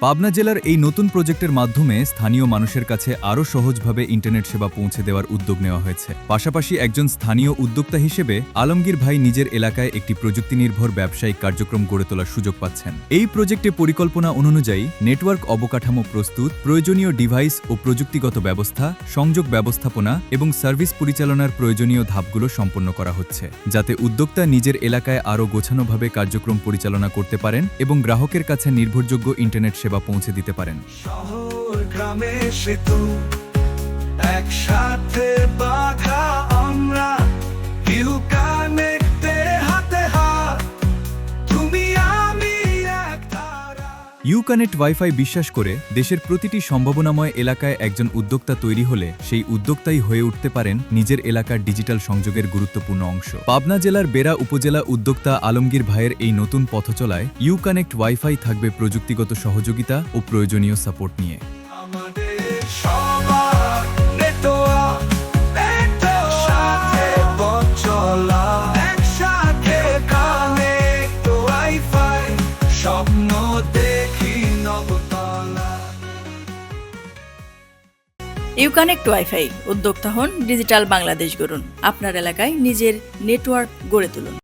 পাবনা জেলার এই নতুন প্রজেক্টের মাধ্যমে স্থানীয় মানুষের কাছে আরও সহজভাবে ইন্টারনেট সেবা পৌঁছে দেওয়ার উদ্যোগ নেওয়া হয়েছে। পাশাপাশি একজন স্থানীয় উদ্যোক্তা হিসেবে আলমগীর ভাই নিজের এলাকায় একটি প্রযুক্তি নির্ভর ব্যবসায়িক কার্যক্রম গড়ে তোলার সুযোগ পাচ্ছেন। এই প্রজেক্টে পরিকল্পনা অনুযায়ী নেটওয়ার্ক অবকাঠামো প্রস্তুত, প্রয়োজনীয় ডিভাইস ও প্রযুক্তিগত ব্যবস্থা, সংযোগ ব্যবস্থাপনা এবং সার্ভিস পরিচালনার প্রয়োজনীয় ধাপগুলো সম্পন্ন করা হচ্ছে, যাতে উদ্যোক্তা নিজের এলাকায় আরও গোছানোভাবে কার্যক্রম পরিচালনা করতে পারেন এবং গ্রাহকের কাছে নির্ভরযোগ্য ইন্টারনেট সেবা পৌঁছে দিতে পারেন। শহর গ্রামে সেতু একসাথে বাঁধা আমরা, ইউ কানেক্টে হাতে হাত, তুমি আমি এক তারা। ইউকানেক্ট ওয়াইফাই বিশ্বাস করে দেশের প্রতিটি সম্ভাবনাময় এলাকায় একজন উদ্যোক্তা তৈরি হলে সেই উদ্যোক্তাই হয়ে উঠতে পারেন নিজের এলাকার ডিজিটাল সংযোগের গুরুত্বপূর্ণ অংশ। পাবনা জেলার বেড়া উপজেলা উদ্যোক্তা আলমগীর ভাইয়ের এই নতুন পথচলায় ইউকানেক্ট ওয়াইফাই থাকবে প্রযুক্তিগত সহযোগিতা ও প্রয়োজনীয় সাপোর্ট নিয়ে। আমাদের সবার নেটওয়ার্ক, একসাথে পথ চলা, একসাথে কানেক্ট ওয়াইফাই, স্বপ্ন দেখি নবতলা। ইউকানেক্ট ওয়াইফাই উদ্যোক্তা হন, ডিজিটাল বাংলাদেশ গড়ুন। আপনার এলাকায় নিজের নেটওয়ার্ক গড়ে তুলুন।